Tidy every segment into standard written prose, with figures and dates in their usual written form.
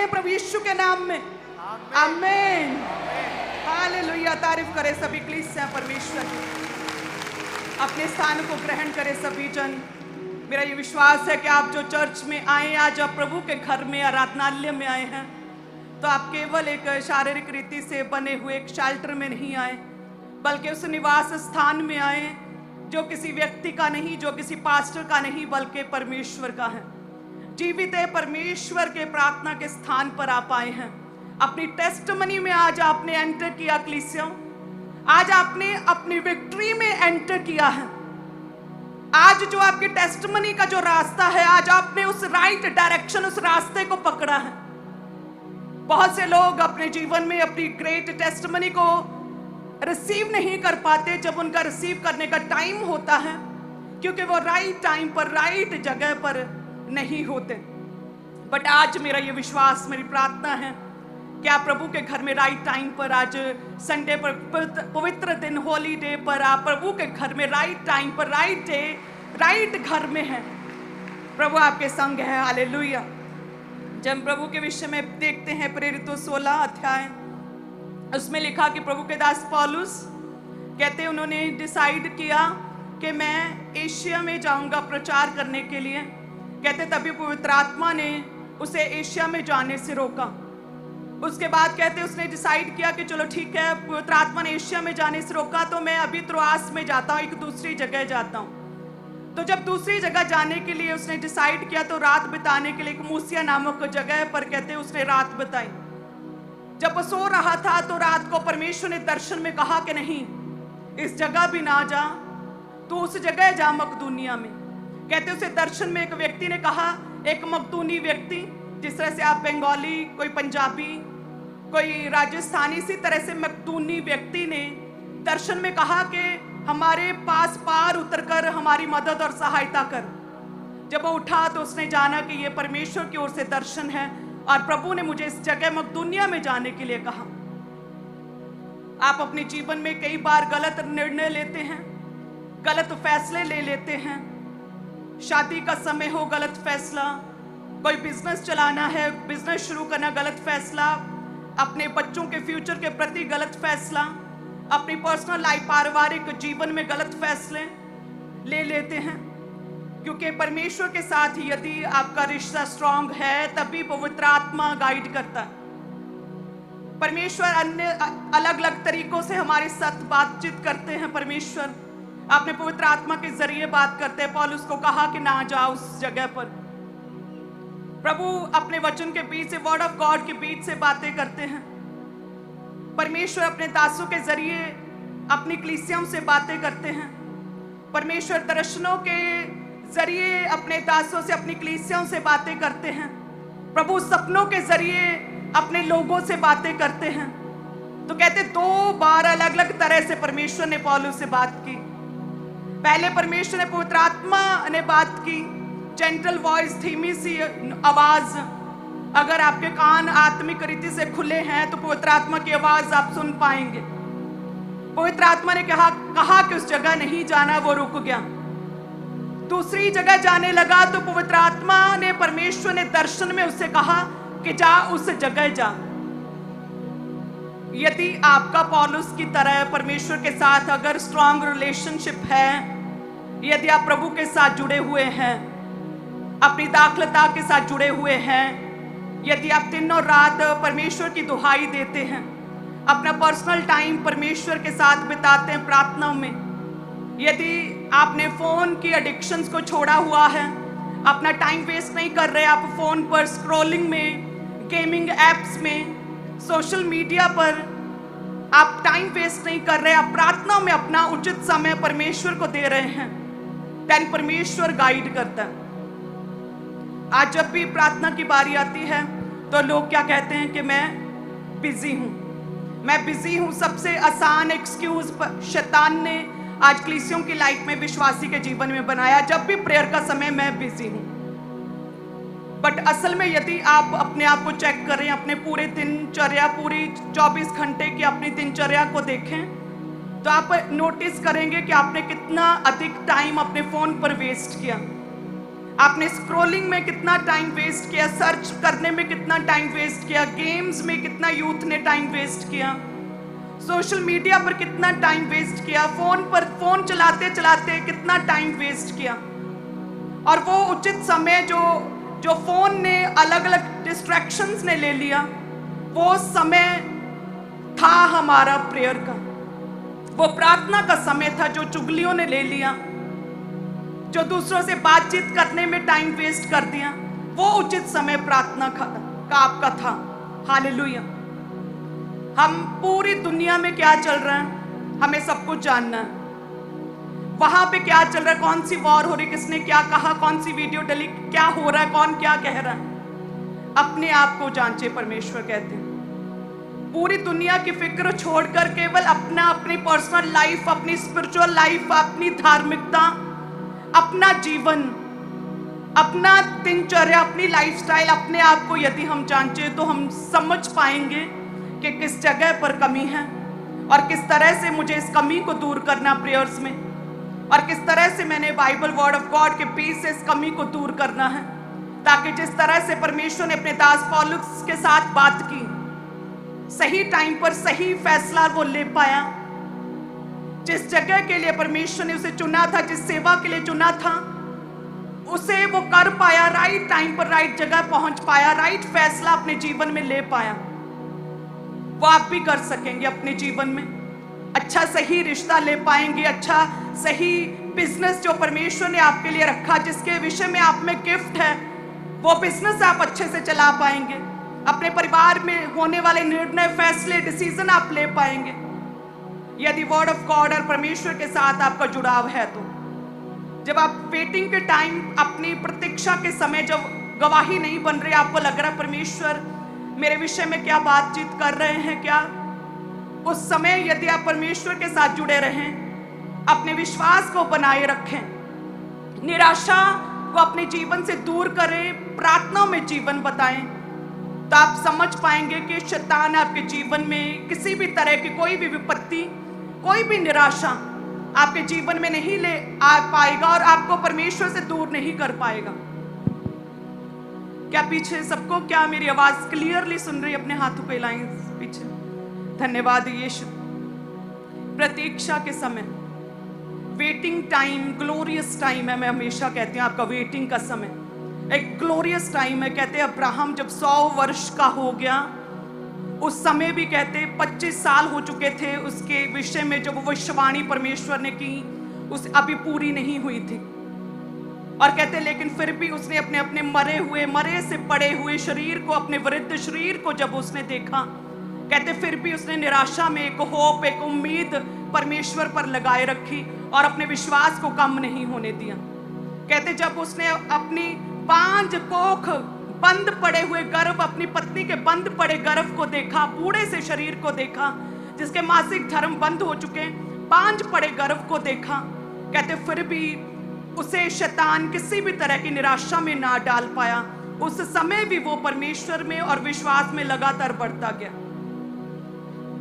प्रभु यीशु के नाम में, आमीन। हालेलुया। तारीफ करे सभी कलीसिया परमेश्वर की। अपने स्थान को ग्रहण करे सभी जन। मेरा ये विश्वास है कि आप जो चर्च में आए, आज आप प्रभु के घर में आराधनालय में आए हैं, तो आप केवल एक शारीरिक रीति से बने हुए एक शेल्टर में नहीं आए, बल्कि उस निवास स्थान में आए जो किसी व्यक्ति का नहीं, जो किसी पास्टर का नहीं, बल्कि परमेश्वर का है। जीवित है परमेश्वर के प्रार्थना के स्थान पर आप आए हैं। अपनी टेस्टमनी में आज आपने एंटर किया कलीसिया, आज आपने अपनी विक्ट्री में एंटर किया है। आज जो आपकी टेस्टमनी का जो रास्ता है, आज आपने उस राइट डायरेक्शन, उस रास्ते को पकड़ा है। बहुत से लोग अपने जीवन में अपनी ग्रेट टेस्टमनी को रिसीव नहीं कर पाते जब उनका रिसीव करने का टाइम होता है, क्योंकि वो राइट टाइम पर, राइट जगह पर नहीं होते। बट आज मेरा ये विश्वास, मेरी प्रार्थना है कि आप प्रभु के घर में राइट टाइम पर, आज संडे पर, पवित्र दिन, होली डे पर आप प्रभु के घर में राइट टाइम पर, राइट डे, राइट घर में है। प्रभु आपके संग है। हालेलुया। जब हम प्रभु के विषय में देखते हैं प्रेरितों 16 अध्याय, उसमें लिखा कि प्रभु के दास पौलुस कहते, उन्होंने डिसाइड किया कि मैं एशिया में जाऊंगा प्रचार करने के लिए। कहते तभी पवित्र आत्मा ने उसे एशिया में जाने से रोका। उसके बाद कहते उसने डिसाइड किया कि चलो ठीक है, पवित्र आत्मा ने एशिया में जाने से रोका तो मैं अभी त्रोआस में जाता हूँ, एक दूसरी जगह जाता हूँ। तो जब दूसरी जगह जाने के लिए उसने डिसाइड किया, तो रात बिताने के लिए एक मूसिया नामक जगह पर कहते उसने रात बिताई। जब वो सो रहा था तो रात को परमेश्वर ने दर्शन में कहा कि नहीं, इस जगह भी ना जा, तो उस जगह जा मकदूनिया में। कहते उसे दर्शन में एक व्यक्ति ने कहा, एक मकदूनी व्यक्ति, जिस तरह से आप बंगाली, कोई पंजाबी, कोई राजस्थानी, इसी तरह से मकदूनी व्यक्ति ने दर्शन में कहा कि हमारे पास पार उतरकर हमारी मदद और सहायता कर। जब वो उठा तो उसने जाना कि ये परमेश्वर की ओर से दर्शन है और प्रभु ने मुझे इस जगह मकदूनिया में जाने के लिए कहा। आप अपने जीवन में कई बार गलत निर्णय लेते हैं, गलत फैसले ले लेते हैं। शादी का समय हो, गलत फैसला। कोई बिजनेस चलाना है, बिजनेस शुरू करना, गलत फैसला। अपने बच्चों के फ्यूचर के प्रति गलत फैसला। अपनी पर्सनल लाइफ, पारिवारिक जीवन में गलत फैसले ले लेते हैं, क्योंकि परमेश्वर के साथ यदि आपका रिश्ता स्ट्रांग है तभी पवित्र आत्मा गाइड करता है। परमेश्वर अन्य अलग अलग तरीकों से हमारे साथ बातचीत करते हैं। परमेश्वर अपने पवित्र आत्मा के जरिए बात करते हैं। पौलुस को कहा कि ना जाओ उस जगह पर। प्रभु अपने वचन के बीच से, वर्ड ऑफ गॉड के बीच से बातें करते हैं। परमेश्वर अपने दासों के जरिए अपनी कलीसियाओं से बातें करते हैं। परमेश्वर दर्शनों के जरिए अपने दासों से, अपनी कलीसियाओं से बातें करते हैं। प्रभु सपनों के जरिए अपने लोगों से बातें करते हैं। तो कहते 2 बार अलग अलग तरह से परमेश्वर ने पौलुस से बात की। पहले परमेश्वर ने, पवित्र आत्मा ने बात की, जेंटल वॉइस, धीमी सी आवाज। अगर आपके कान आत्मिक रीति से खुले हैं तो पवित्र आत्मा की आवाज आप सुन पाएंगे। पवित्र आत्मा ने कहा कि उस जगह नहीं जाना, वो रुक गया। दूसरी जगह जाने लगा तो पवित्र आत्मा ने, परमेश्वर ने दर्शन में उससे कहा कि जा, उस जगह जा। यदि आपका पौलुस की तरह परमेश्वर के साथ अगर स्ट्रांग रिलेशनशिप है, यदि आप प्रभु के साथ जुड़े हुए हैं, अपनी दाखलता के साथ जुड़े हुए हैं, यदि आप दिन और रात परमेश्वर की दुहाई देते हैं, अपना पर्सनल टाइम परमेश्वर के साथ बिताते हैं प्रार्थना में, यदि आपने फोन की एडिक्शंस को छोड़ा हुआ है, अपना टाइम वेस्ट नहीं कर रहे आप फोन पर स्क्रॉलिंग में, गेमिंग एप्स में, सोशल मीडिया पर आप टाइम वेस्ट नहीं कर रहे, आप प्रार्थना में अपना उचित समय परमेश्वर को दे रहे हैं, देन परमेश्वर गाइड करता है। आज जब भी प्रार्थना की बारी आती है तो लोग क्या कहते हैं कि मैं बिजी हूं, मैं बिजी हूं। सबसे आसान एक्सक्यूज शैतान ने आज कलीसियों की लाइफ में, विश्वासी के जीवन में बनाया। जब भी प्रेयर का समय, मैं बिजी हूं। बट असल में यदि आप अपने आप को चेक करें, अपने पूरे दिनचर्या, पूरी 24 घंटे की अपनी दिनचर्या को देखें, तो आप नोटिस करेंगे कि आपने कितना अधिक टाइम अपने फोन पर वेस्ट किया। आपने स्क्रॉलिंग में कितना टाइम वेस्ट किया, सर्च करने में कितना टाइम वेस्ट किया, गेम्स में कितना यूथ ने टाइम वेस्ट किया, सोशल मीडिया पर कितना टाइम वेस्ट किया, फोन चलाते चलाते कितना टाइम वेस्ट किया। और वो उचित समय जो फोन ने अलग अलग डिस्ट्रैक्शंस ने ले लिया, वो समय था हमारा प्रेयर का, वो प्रार्थना का समय था जो चुगलियों ने ले लिया, जो दूसरों से बातचीत करने में टाइम वेस्ट कर दिया, वो उचित समय प्रार्थना का आपका था। हालेलुया। हम पूरी दुनिया में क्या चल रहा है हमें सब कुछ जानना है। वहां पे क्या चल रहा है, कौन सी वॉर हो रही, किसने क्या कहा, कौन सी वीडियो डली, क्या हो रहा है, कौन क्या कह रहा है, अपने आप को जांचे, परमेश्वर कहते हैं। पूरी दुनिया की फिक्र छोड़कर केवल अपनी पर्सनल लाइफ, अपनी स्पिरिचुअल लाइफ, अपनी धार्मिकता, अपना जीवन, अपना दिनचर्या, अपनी लाइफस्टाइल, अपने आप को यदि हम जांचे तो हम समझ पाएंगे कि किस जगह पर कमी है और किस तरह से मुझे इस कमी को दूर करना प्रेयर्स में, और किस तरह से मैंने बाइबल वर्ड ऑफ गॉड के पीस से इस कमी को दूर करना है, ताकि जिस तरह से परमेश्वर ने अपने दास पौलुस के साथ बात की, सही टाइम पर सही फैसला वो ले पाया। जिस जगह के लिए परमेश्वर ने उसे चुना था, जिस सेवा के लिए चुना था, उसे वो कर पाया, राइट टाइम पर राइट जगह पहुंच पाया, राइट फैसला अपने जीवन में ले पाया। वो आप भी कर सकेंगे अपने जीवन में। अच्छा सही रिश्ता ले पाएंगे, अच्छा सही बिजनेस जो परमेश्वर ने आपके लिए रखा, जिसके विषय में आप में गिफ्ट है, वो बिजनेस आप अच्छे से चला पाएंगे। अपने परिवार में होने वाले निर्णय, फैसले, डिसीजन आप ले पाएंगे यदि वर्ड ऑफ गॉड और परमेश्वर के साथ आपका जुड़ाव है। तो जब आप वेटिंग के टाइम, अपनी प्रतीक्षा के समय जब गवाही नहीं बन रही, आपको लग रहा है परमेश्वर मेरे विषय में क्या बातचीत कर रहे हैं क्या, उस समय यदि आप परमेश्वर के साथ जुड़े रहें, अपने विश्वास को बनाए रखें, निराशा को अपने जीवन से दूर करें, प्रार्थना में जीवन बताएं, तो आप समझ पाएंगे कि शैतान आपके जीवन में किसी भी तरह की कोई भी विपत्ति, कोई भी निराशा आपके जीवन में नहीं ले आ पाएगा और आपको परमेश्वर से दूर नहीं कर पाएगा। क्या पीछे सबको, क्या मेरी आवाज क्लियरली सुन रही है? अपने हाथों पे लाइन पीछे। धन्यवाद यीशु। प्रतीक्षा के समय, वेटिंग टाइम ग्लोरियस टाइम है। मैं हमेशा कहती हूँ आपका वेटिंग का समय एक ग्लोरियस टाइम है। कहते हैं अब्राहम जब 100 वर्ष का हो गया, उस समय भी कहते 25 साल हो चुके थे उसके विषय में, जब वो भविष्यवाणी परमेश्वर ने की उस अभी पूरी नहीं हुई थी। और कहते लेकिन फिर भी उसने अपने मरे से पड़े हुए शरीर को, अपने वृद्ध शरीर को जब उसने देखा, कहते फिर भी उसने निराशा में एक होप, एक उम्मीद परमेश्वर पर लगाए रखी और अपने विश्वास को कम नहीं होने दिया। कहते जब उसने अपनी 5 कोख बंद पड़े हुए गर्भ, अपनी पत्नी के बंद पड़े गर्भ को देखा, बूढ़े से शरीर को देखा जिसके मासिक धर्म बंद हो चुके, 5 पड़े गर्भ को देखा, कहते फिर भी उसे शैतान किसी भी तरह की निराशा में ना डाल पाया। उस समय भी वो परमेश्वर में और विश्वास में लगातार बढ़ता गया।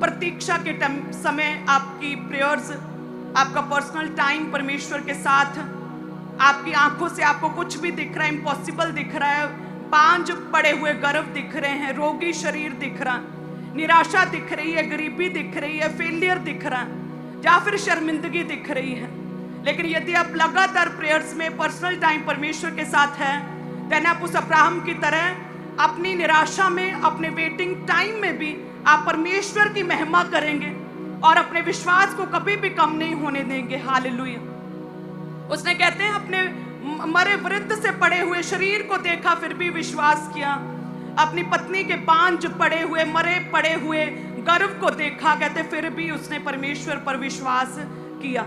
प्रतीक्षा के समय आपकी प्रेयर्स, आपका पर्सनल टाइम परमेश्वर के साथ, आपकी आंखों से आपको कुछ भी दिख रहा है, इम्पॉसिबल दिख रहा है, 5 पड़े हुए गर्भ दिख रहे हैं, रोगी शरीर दिख रहा, निराशा दिख रही है, गरीबी दिख रही है, फेलियर दिख रहा है, या फिर शर्मिंदगी दिख रही है, लेकिन यदि आप लगातार प्रेयर्स में पर्सनल टाइम परमेश्वर के साथ है, देन आप उस अब्राहम की तरह अपनी निराशा में, अपने वेटिंग टाइम में भी आप परमेश्वर की महिमा करेंगे और अपने विश्वास को कभी भी कम नहीं होने देंगे। हालेलुया। उसने कहते हैं अपने मरे वृद्ध से पड़े हुए शरीर को देखा, फिर भी विश्वास किया। अपनी पत्नी के 5 पड़े हुए, मरे पड़े हुए गर्भ को देखा, कहते फिर भी उसने परमेश्वर पर विश्वास किया।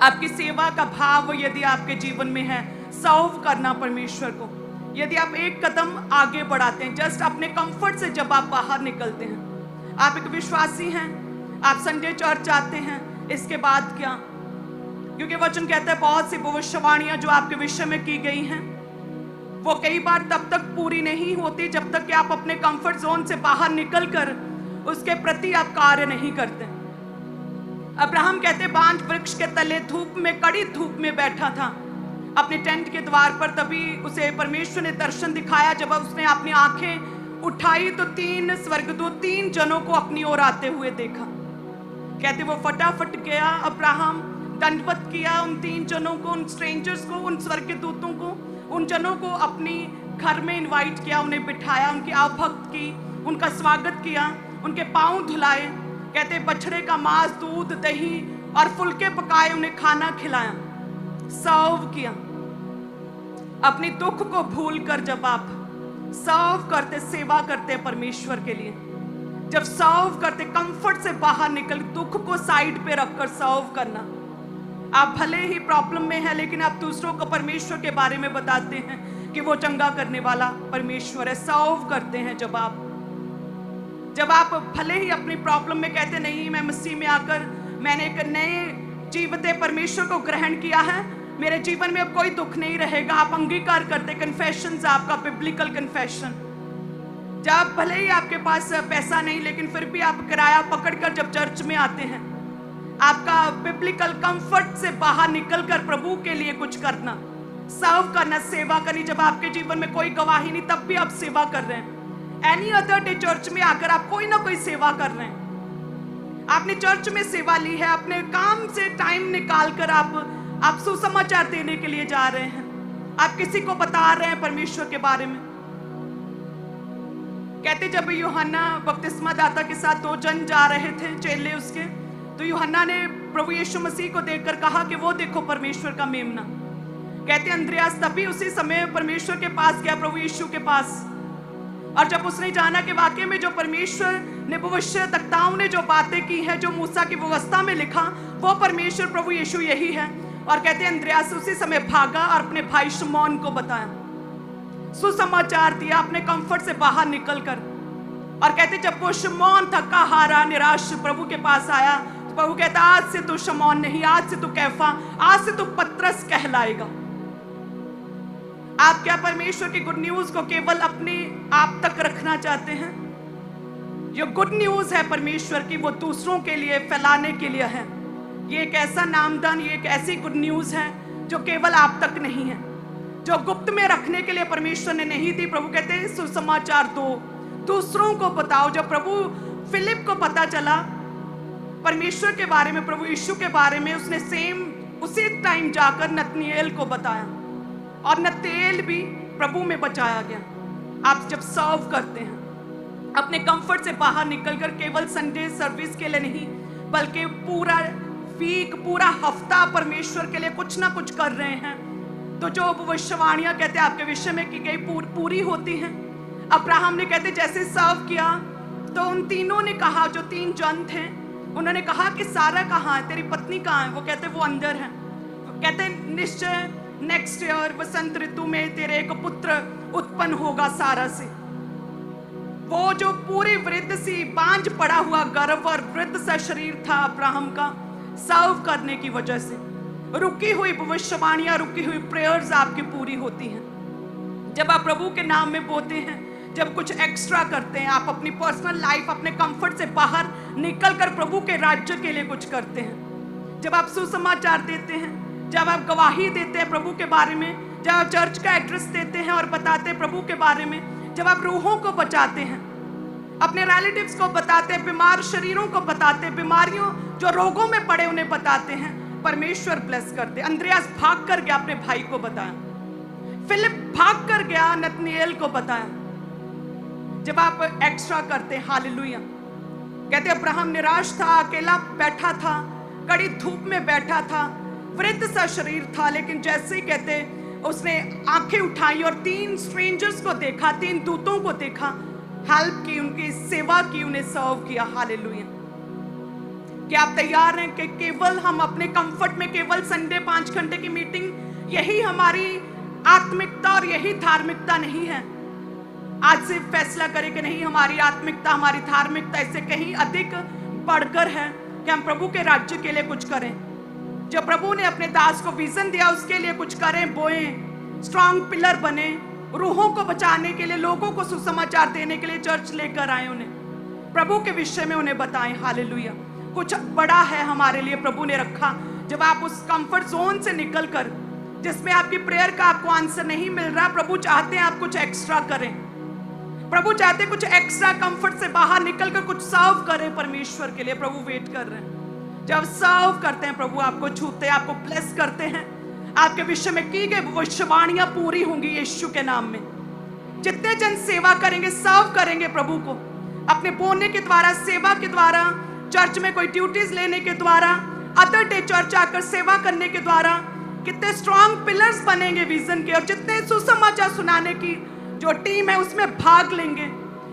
आपकी सेवा का भाव यदि आपके जीवन में है, सर्व करना परमेश्वर को, यदि आप एक कदम आगे बढ़ाते हैं, जस्ट अपने कंफर्ट से जब आप बाहर निकलते हैं, आप एक विश्वासी हैं, आप संडे चर्च आते हैं, इसके बाद क्या? क्योंकि वचन कहता है बहुत सी भविष्यवाणियां जो आपके विषय में की गई हैं, वो कई बार तब तक पूरी नहीं होती जब तक कि आप अपने कंफर्ट जोन से बाहर निकलकर उसके प्रति आप कार्य नहीं करते। अब्राहम कहते बांज वृक्ष के तले धूप में, कड़ी धूप में बैठा था, अपने टेंट के द्वार पर, तभी उसे परमेश्वर ने दर्शन दिखाया। जब उसने अपनी आंखें उठाई तो 3 स्वर्गदूत 3 जनों को अपनी ओर आते हुए देखा। कहते वो फटाफट गया, अब्राहम दंडवत किया उन 3 जनों को, उन स्ट्रेंजर्स को, उन स्वर्गदूतों को, उन जनों को अपनी घर में इनवाइट किया, उन्हें बिठाया, उनकी आवभक्त की, उनका स्वागत किया, उनके पांव धुलाए। कहते बछड़े का मांस, दूध, दही और फुलके पकाए, उन्हें खाना खिलाया, सर्व किया। अपनी दुख को भूलकर जब आप सर्व करते, सेवा करते परमेश्वर के लिए, जब सर्व करते, कंफर्ट से बाहर निकल, दुख को साइड पे रखकर सर्व करना। आप भले ही प्रॉब्लम में है, लेकिन आप दूसरों को परमेश्वर के बारे में बताते हैं कि वो चंगा करने वाला परमेश्वर है। सर्व करते हैं जब आप भले ही अपनी प्रॉब्लम में कहते नहीं, मैं मसीह में आकर मैंने एक नए जीवते परमेश्वर को ग्रहण किया है, मेरे जीवन में अब कोई दुख नहीं रहेगा। आप अंगीकार करते, कन्फेशन से आपका बिब्लिकल कन्फेशन। जब भले ही आपके पास पैसा नहीं, लेकिन फिर भी आप किराया पकड़कर जब चर्च में आते हैं, आपका बिब्लिकल कंफर्ट से बाहर निकलकर प्रभु के लिए कुछ करना, सर्व करना, सेवा करनी। जब आपके जीवन में कोई गवाही नहीं, तब भी आप सेवा कर रहे हैं। एनी अदर डे चर्च में आकर आप कोई ना कोई सेवा कर रहे हैं। आपने चर्च में सेवा ली है, अपने काम से टाइम निकाल कर आप सुसमाचार देने के लिए जा रहे हैं, आप किसी को बता रहे हैं परमेश्वर के बारे में। कहते जब यूहन्ना बपतिस्मा दाता के साथ 2 जन जा रहे थे, चेले उसके, तो यूहन्ना ने प्रभु यीशु मसीह को देखकर कहा कि वो देखो परमेश्वर का मेमना। कहते अंद्रयास तभी उसी समय परमेश्वर के पास गया, प्रभु यीशु के पास, और जब उसने जाना कि वाकई में जो परमेश्वर ने भविष्यवक्ताओं ने जो बातें की है, जो मूसा की व्यवस्था में लिखा, वो परमेश्वर प्रभु यीशु यही है। और कहते अंद्रयास उसी समय भागा और अपने भाई शमौन को बताया, सुसमाचार दिया अपने कंफर्ट से बाहर निकलकर। और कहते जब वो शमौन थका हारा निराश प्रभु के पास आया, तो प्रभु कहता आज से तू शमौन नहीं, आज से तू कैफा, आज से तू पतरस कहलाएगा। आप क्या परमेश्वर की गुड न्यूज को केवल अपने आप तक रखना चाहते हैं? जो गुड न्यूज है परमेश्वर की, वो दूसरों के लिए फैलाने के लिए है। ये एक ऐसा नामदान, ये एक ऐसी गुड न्यूज है जो केवल आप तक नहीं है, जो गुप्त में रखने के लिए परमेश्वर ने नहीं दी। प्रभु कहते हैं सुसमाचार दो, दूसरों को बताओ। जब प्रभु फिलिप को पता चला परमेश्वर के बारे में, प्रभु यीशु के बारे में, उसने सेम उसी टाइम जाकर नतनिएल को बताया, और नतनिएल भी प्रभु में बचाया गया। आप जब सर्व करते हैं, अपने कंफर्ट से बाहर निकलकर, केवल संडे सर्विस के लिए नहीं, बल्कि पूरा वीक, पूरा हफ्ता परमेश्वर के लिए कुछ ना कुछ कर रहे हैं, तो जो भविष्यवाणियां कहते हैं आपके विषय में की गई पूरी होती हैं। अब्राहम ने कहते जैसे सर्व किया, तो उन तीनों ने कहा, जो 3 जन थे, उन्होंने कहा कि सारा कहाँ है, तेरी पत्नी कहाँ है? वो कहते वो अंदर है। कहते निश्चय नेक्स्ट ईयर वसंत ऋतु में तेरे एक पुत्र उत्पन्न होगा सारा से। वो जो पूरी वृद्ध सी बांझ पड़ा हुआ गर्भ और वृद्ध सा शरीर था अब्राहम का, सर्व करने की वजह से रुकी हुई भविष्यवाणियां, रुकी हुई प्रेयर्स आपकी पूरी होती हैं। जब आप प्रभु के नाम में बोलते हैं, जब कुछ एक्स्ट्रा करते हैं, आप अपनी पर्सनल लाइफ, अपने कंफर्ट से बाहर निकलकर प्रभु के राज्य के लिए कुछ करते हैं, जब आप सुसमाचार देते हैं, जब आप गवाही देते हैं प्रभु के बारे में, जब आप चर्च का एड्रेस देते हैं और बताते हैं प्रभु के बारे में, जब आप रूहों को बचाते हैं, अपने रिलेटिव्स को बताते हैं, बीमार शरीरों को बताते हैं, बीमारियों जो रोगों में पड़े उन्हें बताते हैं, परमेश्वर ब्लेस करते। अंद्रयास भाग कर गया, अपने भाई को बताया। फिलिप भाग कर गया, नतनिएल को बताया। जब आप एक्स्ट्रा करते हैं, हालेलुया। कहते अब्राहम निराश था, अकेला बैठा था, कड़ी धूप में बैठा था, वृद्ध सा शरीर था, लेकिन जैसे ही कहते उसने आंखें उठाई और 3 स्ट्रेंजर्स को देखा, 3 दूतों को देखा, हेल्प की, उनकी सेवा की, उन्हें सर्व किया। हालेलुया। क्या आप तैयार हैं कि केवल हम अपने कंफर्ट में, केवल संडे 5 घंटे की मीटिंग, यही हमारी आत्मिकता और यही धार्मिकता नहीं है? आज से फैसला करें कि नहीं, हमारी आत्मिकता, हमारी धार्मिकता इससे कहीं अधिक बढ़कर है कि हम प्रभु के राज्य के लिए कुछ करें। जो प्रभु ने अपने दास को विजन दिया, उसके लिए कुछ करें, बोएं, स्ट्रॉन्ग पिलर बने, रूहों को बचाने के लिए, लोगों को सुसमाचार देने के लिए चर्च लेकर आए, उन्हें प्रभु के विषय में उन्हें बताएं। हालेलुया। कुछ बड़ा है हमारे लिए प्रभु ने रखा। जब आप उस कंफर्ट जोन से निकलकर जिसमें आपकी प्रेयर का आपको आंसर नहीं मिल रहा, प्रभु चाहते हैं आप कुछ एक्स्ट्रा करें। प्रभु चाहते हैं कुछ एक्स्ट्रा कंफर्ट से बाहर निकलकर कुछ सर्व करें परमेश्वर के लिए। प्रभु वेट कर रहे हैं। जब सर्व करते हैं प्रभु आपको छूते हैं, आपको ब्लेस करते हैं। आपके विषय में की गई भविष्यवाणियां पूरी होंगी यीशु के नाम में। जितने जन सेवा करेंगे, सर्व करेंगे प्रभु को अपने बोलने के द्वारा, सेवा के द्वारा, चर्च में कोई ड्यूटीज लेने के द्वारा, अदर डे चर्च आकर सेवा करने के द्वारा, कितने स्ट्रॉन्ग पिलर्स बनेंगे विजन के। और जितने सुसमाचार सुनाने की जो टीम है उसमें भाग लेंगे,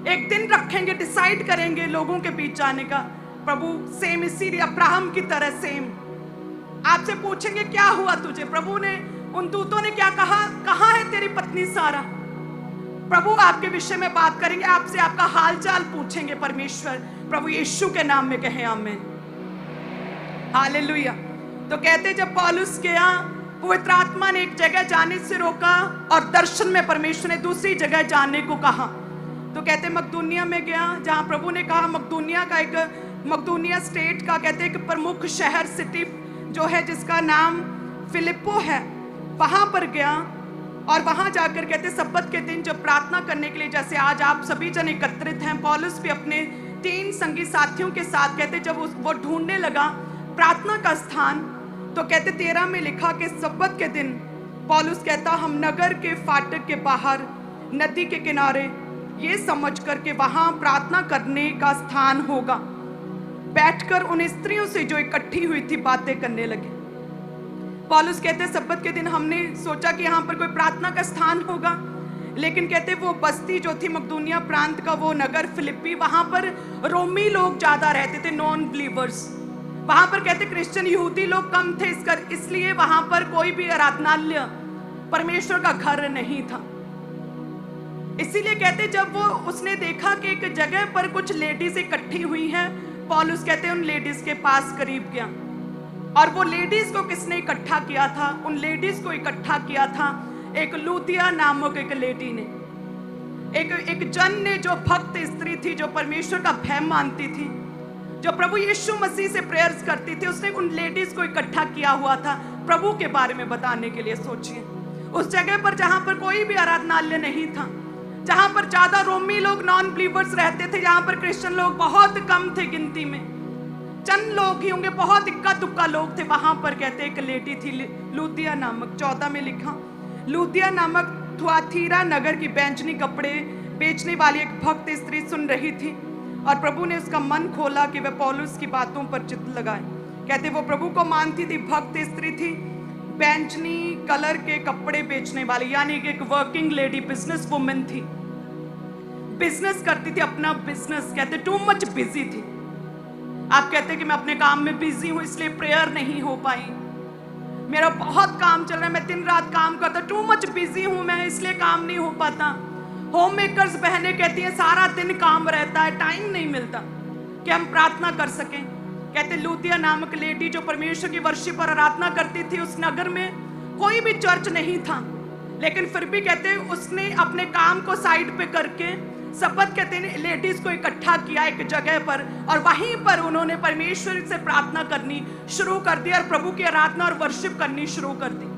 एक दिन रखेंगे, डिसाइड करेंगे लोगों के बीच जाने का। प्रभु सेम इसीलिए अब्राहम की तरह सेम आपसे पूछेंगे क्या हुआ तुझे। प्रभु ने, उन दूतों ने क्या कहा, कहाँ है तेरी पत्नी सारा। प्रभु आपके विषय में बात करेंगे, आपसे आपका हालचाल पूछेंगे परमेश्वर। प्रभु यीशु के नाम में कहें आमीन, हालेलुया। तो कहते जब पौलुस गया, पवित्र आत्मा ने एक जगह जाने से रोका और दर्शन में परमेश्वर ने दूसरी जगह जाने को कहा। तो कहते मकदूनिया में गया, जहां प्रभु ने कहा मकदूनिया का एक, मकदूनिया स्टेट का कहते एक प्रमुख शहर, सिटी जो है जिसका नाम फिलिप्पो है, वहां पर गया। और वहां जाकर कहते सब्बत के दिन जब प्रार्थना करने के लिए, जैसे आज आप सभी जन एकत्रित हैं, पौलुस भी अपने 3 संगी साथियों के साथ कहते जब वो ढूंढने लगा प्रार्थना का स्थान, तो कहते 13 में लिखा कि सब्बत के दिन पौलुस कहता हम नगर के फाटक के बाहर नदी के किनारे ये समझ कर के वहां प्रार्थना करने का स्थान होगा, बैठकर उन स्त्रियों से जो इकट्ठी हुई थी बातें करने लगे। पौलुस कहते सब्बत के दिन हमने सोचा कि यहाँ पर कोई प्रार्थना का स्थान होगा, लेकिन कहते वो बस्ती जो थी मकदूनिया प्रांत का वो नगर फिलिप्पी, वहां पर रोमी लोग ज्यादा रहते थे, नॉन बिलीवर्स। वहां पर कहते क्रिश्चियन यहूदी लोग कम थे, इसलिए वहां पर कोई भी आराधनालय, परमेश्वर का घर नहीं था। इसीलिए कहते जब वो उसने देखा कि एक जगह पर कुछ लेडीज इकट्ठी हुई हैं, पौलुस कहते उन लेडीज के पास करीब गया। और वो लेडीज को किसने इकट्ठा किया था? उन लेडीज को इकट्ठा किया था एक लूदिया नामक एक लेडी ने, एक जन ने, जो भक्त स्त्री थी, जो परमेश्वर का भय मानती थी, जो प्रभु यीशु मसीह से प्रेयर्स करती थी। उसने उन लेडीज को इकट्ठा किया हुआ था प्रभु के बारे में बताने के लिए। सोचिए उस जगह पर जहां पर कोई भी आराधनालय नहीं था, जहां पर ज्यादा रोमी लोग, नॉन बिलीवर्स रहते थे, जहां पर क्रिश्चियन लोग बहुत कम थे, गिनती में चंद लोग ही होंगे, बहुत इक्का दुक्का लोग थे। वहां पर कहते एक लेडी थी लूदिया नामक, 14 में लिखा लूदिया नामक थुआतीरा नगर की बैंचनी कपड़े बेचने वाली एक भक्त स्त्री सुन रही थी। और प्रभु ने उसका मन खोला कि वह पौलुस की बातों पर चित्त लगाए। कहते वो प्रभु को मानती थी, भक्त स्त्री थी, बैंचनी कलर के कपड़े बेचने वाली, यानी कि एक वर्किंग लेडी, बिजनेस वुमेन थी, बिजनेस करती थी, अपना बिजनेस। कहते टू मच बिजी थी। आप कहते कि मैं अपने काम में बिजी हूं इसलिए प्रेयर नहीं हो पाई, मेरा बहुत काम चल रहा है, मैं दिन रात काम करता, टू मच बिजी हूं मैं, इसलिए काम नहीं हो पाता। होम मेकर्स बहनें कहती हैं सारा दिन काम रहता है, टाइम नहीं मिलता कि हम प्रार्थना कर सकें। कहते लूदिया नामक लेडी जो परमेश्वर की वर्शिप पर आराधना करती थी, उस नगर में कोई भी चर्च नहीं था, लेकिन फिर भी कहते उसने अपने काम को साइड पे करके सब्बत के दिन लेडीज को इकट्ठा किया एक जगह पर, और वहीं पर उन्होंने परमेश्वर से प्रार्थना करनी शुरू कर दी और प्रभु की आराधना और वर्शिप करनी शुरू कर दी।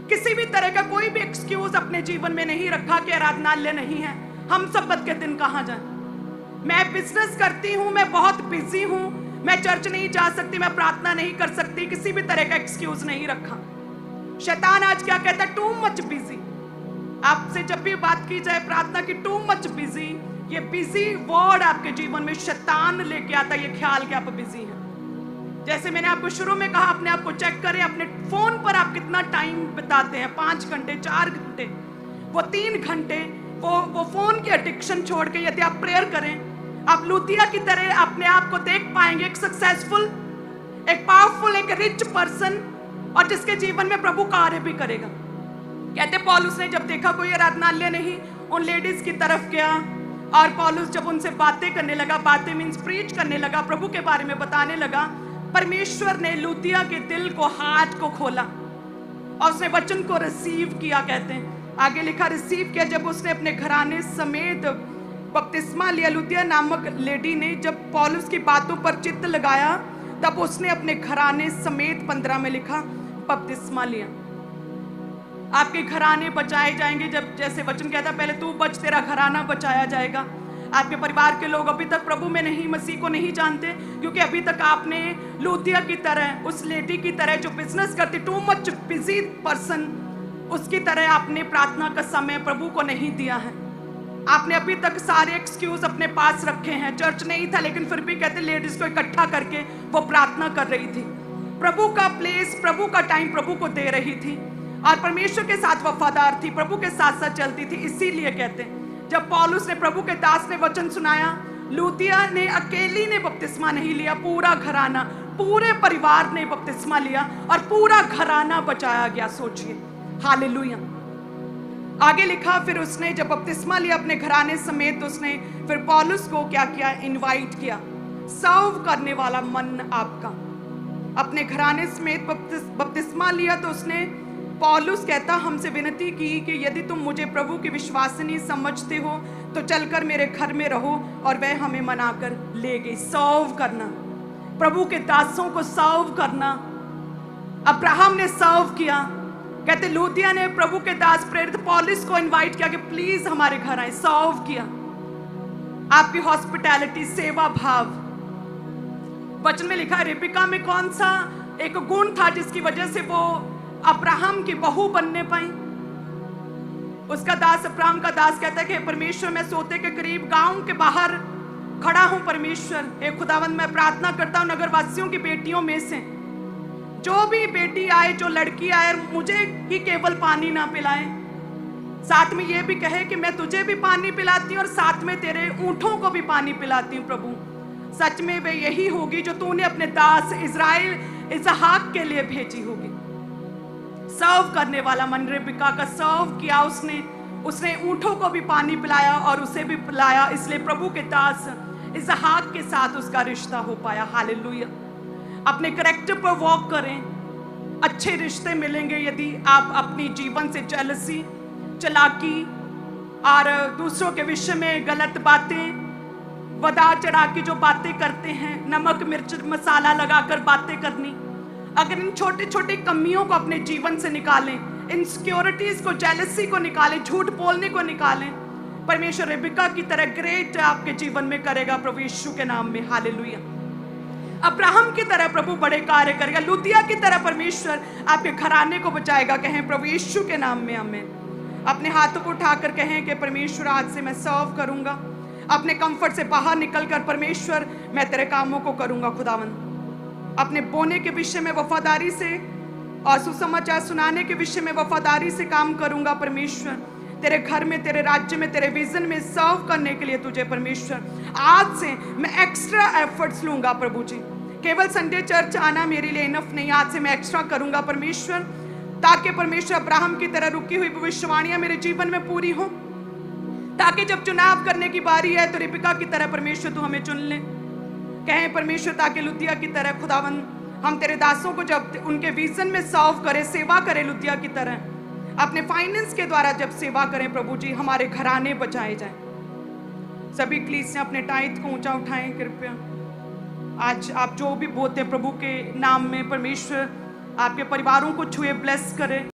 किसी भी तरह का कोई भी एक्सक्यूज अपने जीवन में नहीं रखा कि आराधनालय नहीं है, हम सब्बत के दिन कहाँ जाएं, मैं बिजनेस करती हूँ, मैं बहुत बिजी हूँ, मैं चर्च नहीं जा सकती, मैं प्रार्थना नहीं कर सकती, किसी भी तरह का एक्सक्यूज नहीं रखा। शैतान आज क्या कहता है? Too much busy. आपसे जब भी बात की जाए प्रार्थना की, टू मच बिजी, ये बिजी वर्ड आपके जीवन में शैतान लेके आता है ये ख्याल कि आप बिजी हैं। जैसे मैंने आपको शुरू में कहा, अपने आप को चेक करें, अपने फोन पर आप कितना टाइम बिताते हैं, 5 घंटे, 4 घंटे, वो 3 घंटे, वो फोन की एडिक्शन छोड़ के यदि आप प्रेयर करें, आप लूदिया की तरह अपने आप को देख पाएंगे, एक सक्सेसफुल, एक पावरफुल, एक रिच पर्सन, और जिसके जीवन में प्रभु कार्य भी करेगा। कहते पौलुस ने जब देखा कोई आराधनालय नहीं, उन लेडीज की तरफ गया, और पौलुस जब उनसे बातें करने लगा, बातें मीन्स प्रीच करने लगा, प्रभु के बारे में बताने लगा, परमेश्वर ने लूदिया के दिल को, हार्ट को खोला और उसने वचन को रिसीव किया। कहते हैं आगे लिखा रिसीव किया जब उसने अपने घराने समेत बपतिस्मा लिया। लूदिया नामक लेडी ने जब पौलुस की बातों पर चित्त लगाया, तब उसने अपने घराने समेत 15 में लिखा बपतिस्मा लिया। आपके घराने बचाए जाएंगे। जब जैसे वचन कहता है, पहले तू बच, तेरा घराना बचाया जाएगा। आपके परिवार के लोग अभी तक प्रभु में नहीं, मसीह को नहीं जानते, क्योंकि अभी तक आपने लूतिया की तरह, उस लेडी की तरह जो बिजनेस करती, टू मच बिजी पर्सन, उसकी तरह आपने प्रार्थना का समय प्रभु को नहीं दिया है। आपने अभी तक सारे एक्सक्यूज अपने पास रखे हैं। चर्च नहीं था लेकिन फिर भी कहते लेडीज को इकट्ठा करके वो प्रार्थना कर रही थी, प्रभु का प्लेस, प्रभु का टाइम प्रभु को दे रही थी और परमेश्वर के साथ वफादार थी, प्रभु के साथ साथ चलती थी। इसीलिए कहते हैं जब पौलुस ने, प्रभु के दास ने वचन सुनाया, लूतिया ने अकेली ने बपतिस्मा नहीं लिया, पूरा घराना, पूरे परिवार ने बपतिस्मा लिया और पूरा घराना बचाया गया। सोचिए, हालेलुया। आगे लिखा, फिर उसने जब बपतिस्मा लिया अपने घराने समेत, उसने फिर पौलुस को क्या किया, इनवाइट किया। सर्व करने वाला मन आपका, अपने घराने समेत बपतिस्मा लिया। तो उसने, पौलुस कहता, हमसे विनती की कि यदि तुम मुझे प्रभु की विश्वासिनी समझते हो तो चलकर मेरे घर में रहो, और वह हमें मनाकर ले गई। सर्व करना, प्रभु के दासों को सर्व करना। अब्राहम ने सर्व किया। कहते लूदिया ने प्रभु के दास प्रेरित पौलुस को इनवाइट किया कि प्लीज हमारे घर आए, सर्व किया। आपकी हॉस्पिटैलिटी, सेवा भाव। वचन में लिखा है रिबिका में कौन सा एक गुण था जिसकी वजह से वो अब्राहम की बहू बनने पाई। उसका दास, अब्राहम का दास कहता है कि परमेश्वर, मैं सोते के करीब गांव के बाहर खड़ा हूं। परमेश्वर, हे खुदावंद, मैं प्रार्थना करता हूं नगरवासियों की बेटियों में से जो भी बेटी आए, जो लड़की आए, मुझे ही केवल पानी ना पिलाए, साथ में ये भी कहे कि मैं तुझे भी पानी पिलाती हूं और साथ में तेरे ऊंटों को भी पानी पिलाती हूं। प्रभु, सच में वे यही होगी जो तूने अपने दास इज़राइल इसहाक के लिए भेजी होगी। सर्व करने वाला मन, रिबिका का सर्व किया उसने ऊंटों को भी पानी पिलाया और उसे भी पिलाया, इसलिए प्रभु के दास इसहाक के साथ उसका रिश्ता हो पाया। हालेलुया। अपने करैक्टर पर वॉक करें, अच्छे रिश्ते मिलेंगे। यदि आप अपनी जीवन से जेलसी, चालाकी और दूसरों के विषय में गलत बातें, वदा चढ़ा की जो बातें करते हैं, नमक मिर्च मसाला लगाकर बातें करनी, अगर इन छोटी छोटी कमियों को अपने जीवन से निकालें, इनसिक्योरिटीज को, जेलसी को निकालें, झूठ बोलने को निकालें, परमेश्वर रिबिका की तरह ग्रेट आपके जीवन में करेगा प्रभु यीशु के नाम में। हालेलुया। अब्राहम की तरह प्रभु बड़े कार्य करेगा। लूदिया की तरह परमेश्वर आपके घराने को बचाएगा। कहें प्रभु यीशु के नाम में आमीन। अपने हाथों को उठाकर कहें कि परमेश्वर, आज से मैं सर्व करूंगा। अपने कंफर्ट से बाहर निकलकर परमेश्वर, मैं तेरे कामों को करूंगा। खुदावन, अपने बोने के विषय में वफादारी से और सुसमाचार सुनाने के विषय में वफादारी से काम करूंगा। परमेश्वर, तेरे घर में, तेरे राज्य में, तेरे विजन में सर्व करने के लिए तुझे परमेश्वर आज से मैं एक्स्ट्रा एफर्ट्स लूंगा। प्रभु जी, केवल संडे चर्च आना मेरे लिए इनफ नहीं, आज से मैं एक्स्ट्रा करूंगा परमेश्वर, ताकि परमेश्वर अब्राहम की तरह रुकी हुई भविष्यवाणियां मेरे जीवन में पूरी हो, ताकि जब चुनाव करने की बारी है तो रिबिका की तरह परमेश्वर तू हमें चुन ले। कहें परमेश्वर, ताकि लुदिया की तरह खुदावन हम तेरे दासों को जब उनके विजन में सर्व करें, सेवा करें, लुदिया की तरह अपने फाइनेंस के द्वारा जब सेवा करें, प्रभु जी हमारे घराने बचाए जाएं। सभी प्लीज से अपने टाइट को ऊंचा उठाएं कृपया। आज आप जो भी बोलते हैं प्रभु के नाम में, परमेश्वर आपके परिवारों को छुए, ब्लेस करें।